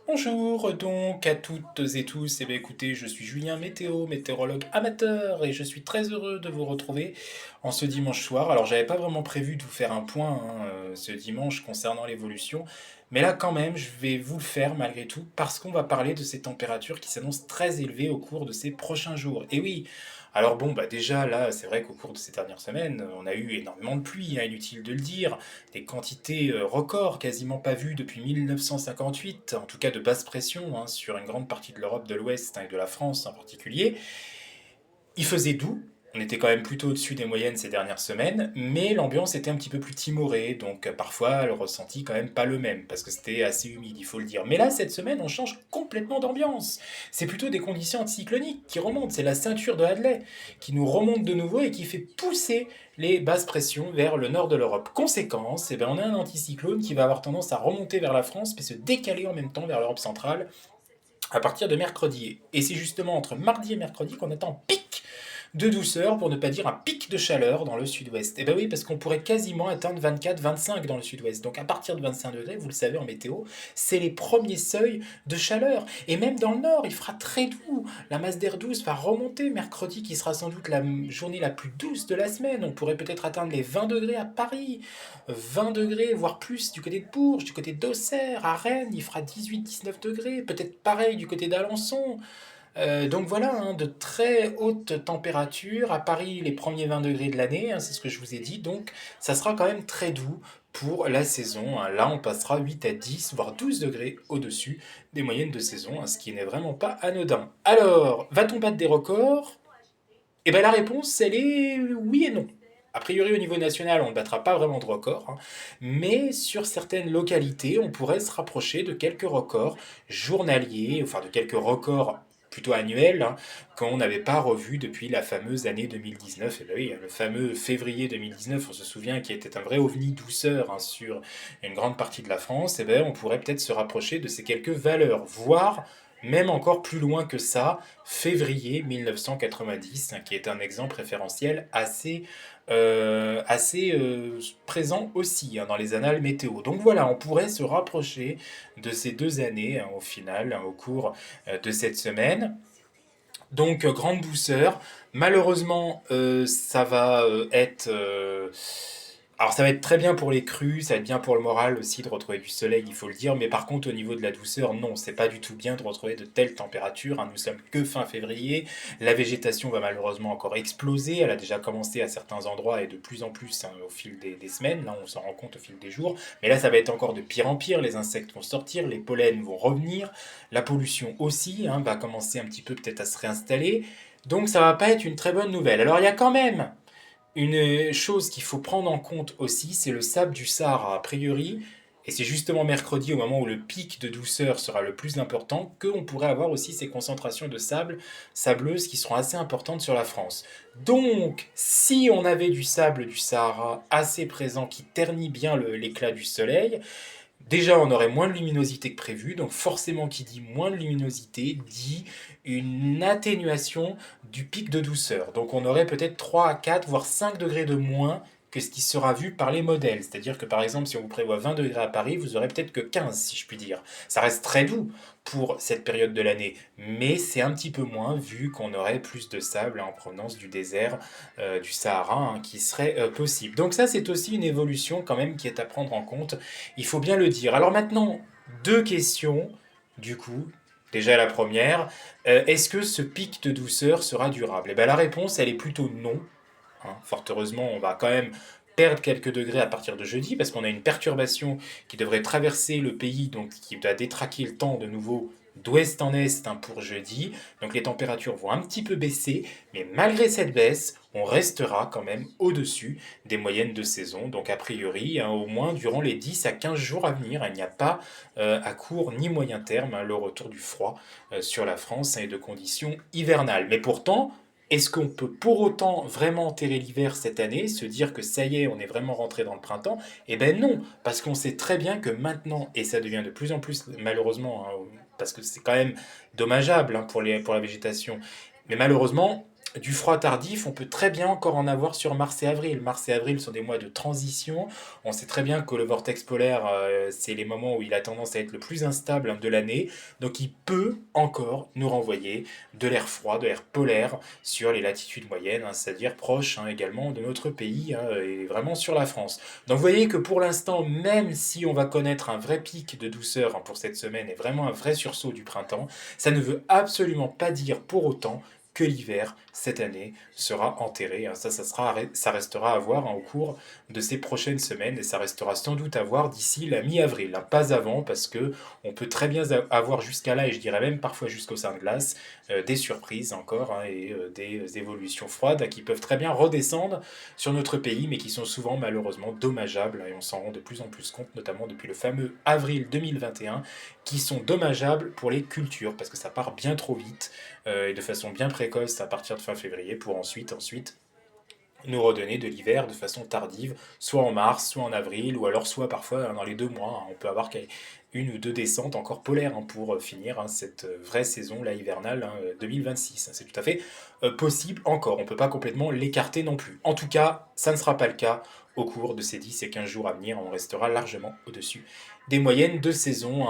Bonjour donc à toutes et tous, et bien écoutez, je suis Julien Météo, météorologue amateur, et je suis très heureux de vous retrouver en ce dimanche soir. Alors j'avais pas vraiment prévu de vous faire un point ce dimanche concernant l'évolution, mais là quand même je vais vous le faire malgré tout, parce qu'on va parler de ces températures qui s'annoncent très élevées au cours de ces prochains jours. Et oui, alors bon, bah déjà là, c'est vrai qu'au cours de ces dernières semaines, on a eu énormément de pluie, hein, inutile de le dire, des quantités records quasiment pas vues depuis 1958, en tout cas de basse pression hein, sur une grande partie de l'Europe de l'Ouest hein, et de la France en particulier. Il faisait doux, on était quand même plutôt au-dessus des moyennes ces dernières semaines, mais l'ambiance était un petit peu plus timorée, donc parfois le ressenti quand même pas le même, parce que c'était assez humide, il faut le dire. Mais là, cette semaine, on change complètement d'ambiance. C'est plutôt des conditions anticycloniques qui remontent, c'est la ceinture de Hadley qui nous remonte de nouveau et qui fait pousser les basses pressions vers le nord de l'Europe. Conséquence, eh ben, on a un anticyclone qui va avoir tendance à remonter vers la France, mais se décaler en même temps vers l'Europe centrale à partir de mercredi. Et c'est justement entre mardi et mercredi qu'on attend un pic de douceur, pour ne pas dire un pic de chaleur dans le sud-ouest. Et ben oui, parce qu'on pourrait quasiment atteindre 24-25 dans le sud-ouest. Donc à partir de 25 degrés, vous le savez en météo, c'est les premiers seuils de chaleur. Et même dans le nord, il fera très doux. La masse d'air douce va remonter mercredi, qui sera sans doute la journée la plus douce de la semaine. On pourrait peut-être atteindre les 20 degrés à Paris, 20 degrés, voire plus du côté de Bourges, du côté d'Auxerre, à Rennes, il fera 18-19 degrés. Peut-être pareil du côté d'Alençon. Donc voilà, hein, de très hautes températures. À Paris, les premiers 20 degrés de l'année, hein, c'est ce que je vous ai dit. Donc ça sera quand même très doux pour la saison, hein. Là, on passera 8 à 10, voire 12 degrés au-dessus des moyennes de saison, hein, ce qui n'est vraiment pas anodin. Alors, va-t-on battre des records? Eh bien la réponse, elle est oui et non. A priori, au niveau national, on ne battra pas vraiment de records, hein, mais sur certaines localités, on pourrait se rapprocher de quelques records journaliers, enfin de quelques records plutôt annuels, hein, qu'on n'avait pas revus depuis la fameuse année 2019. Et bien oui, le fameux février 2019, on se souvient, qui était un vrai ovni douceur hein, sur une grande partie de la France, et bien on pourrait peut-être se rapprocher de ces quelques valeurs, voire même encore plus loin que ça, février 1990, hein, qui est un exemple référentiel assez présent aussi hein, dans les annales météo. Donc voilà, on pourrait se rapprocher de ces deux années hein, au final, hein, au cours de cette semaine. Donc grande douceur. Malheureusement, ça va être. Alors ça va être très bien pour les crues, ça va être bien pour le moral aussi de retrouver du soleil, il faut le dire, mais par contre au niveau de la douceur, non, c'est pas du tout bien de retrouver de telles températures, hein. Nous sommes que fin février, la végétation va malheureusement encore exploser, elle a déjà commencé à certains endroits et de plus en plus hein, au fil des semaines, là on s'en rend compte au fil des jours, mais là ça va être encore de pire en pire, les insectes vont sortir, les pollens vont revenir, la pollution aussi hein, va commencer un petit peu peut-être à se réinstaller, donc ça va pas être une très bonne nouvelle. Alors il y a quand même une chose qu'il faut prendre en compte aussi, c'est le sable du Sahara. A priori, et c'est justement mercredi, au moment où le pic de douceur sera le plus important, qu'on pourrait avoir aussi ces concentrations de sable sableuse qui seront assez importantes sur la France. Donc, si on avait du sable du Sahara assez présent qui ternit bien l'éclat du soleil, déjà, on aurait moins de luminosité que prévu, donc forcément qui dit moins de luminosité dit une atténuation du pic de douceur. Donc on aurait peut-être 3 à 4, voire 5 degrés de moins que ce qui sera vu par les modèles. C'est-à-dire que par exemple, si on vous prévoit 20 degrés à Paris, vous aurez peut-être que 15, si je puis dire. Ça reste très doux pour cette période de l'année, mais c'est un petit peu moins vu qu'on aurait plus de sable en provenance du désert du Sahara hein, qui serait possible. Donc ça, c'est aussi une évolution quand même qui est à prendre en compte, il faut bien le dire. Alors maintenant, deux questions, du coup. Déjà la première, est-ce que ce pic de douceur sera durable? Eh bien la réponse, elle est plutôt non, hein. Fort heureusement, on va quand même perdre quelques degrés à partir de jeudi, parce qu'on a une perturbation qui devrait traverser le pays, donc qui va détraquer le temps de nouveau d'ouest en est hein, pour jeudi. Donc les températures vont un petit peu baisser, mais malgré cette baisse, on restera quand même au-dessus des moyennes de saison. Donc a priori, hein, au moins durant les 10 à 15 jours à venir, il n'y a pas à court ni moyen terme hein, le retour du froid sur la France hein, et de conditions hivernales. Mais pourtant, est-ce qu'on peut pour autant vraiment enterrer l'hiver cette année, se dire que ça y est, on est vraiment rentré dans le printemps? Eh ben non, parce qu'on sait très bien que maintenant, et ça devient de plus en plus malheureusement, hein, parce que c'est quand même dommageable hein, pour la végétation, mais malheureusement, Du froid tardif, on peut très bien encore en avoir sur mars et avril. Mars et avril sont des mois de transition. On sait très bien que le vortex polaire, c'est les moments où il a tendance à être le plus instable de l'année. Donc il peut encore nous renvoyer de l'air froid, de l'air polaire sur les latitudes moyennes, hein, c'est-à-dire proche également de notre pays et vraiment sur la France. Donc vous voyez que pour l'instant, même si on va connaître un vrai pic de douceur pour cette semaine et vraiment un vrai sursaut du printemps, ça ne veut absolument pas dire pour autant que l'hiver, cette année, sera enterré. Ça restera à voir au cours de ces prochaines semaines et ça restera sans doute à voir d'ici la mi-avril, hein, pas avant, parce que on peut très bien avoir jusqu'à là, et je dirais même parfois jusqu'au sein de glace, des surprises encore et des évolutions froides qui peuvent très bien redescendre sur notre pays, mais qui sont souvent malheureusement dommageables, et on s'en rend de plus en plus compte, notamment depuis le fameux avril 2021, qui sont dommageables pour les cultures, parce que ça part bien trop vite et de façon bien précoce à partir de fin février pour ensuite nous redonner de l'hiver de façon tardive, soit en mars, soit en avril, ou alors soit parfois dans les 2 mois. On peut avoir une ou deux descentes encore polaires pour finir cette vraie saison là, hivernale 2026. C'est tout à fait possible encore. On ne peut pas complètement l'écarter non plus. En tout cas, ça ne sera pas le cas au cours de ces 10 et 15 jours à venir. On restera largement au-dessus des moyennes de saison,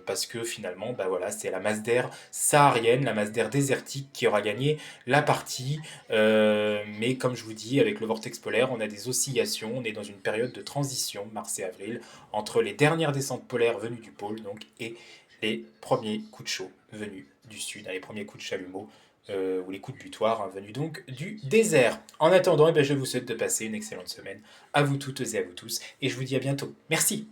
parce que finalement, bah voilà, c'est la masse d'air saharienne, la masse d'air désertique qui aura gagné la partie. Mais comme je vous dis, avec le vortex polaire, on a des oscillations, on est dans une période de transition, mars et avril, entre les dernières descentes polaires venues du pôle donc, et les premiers coups de chaud venus du sud, les premiers coups de chalumeau, ou les coups de butoir venus donc du désert. En attendant, je vous souhaite de passer une excellente semaine à vous toutes et à vous tous, et je vous dis à bientôt. Merci.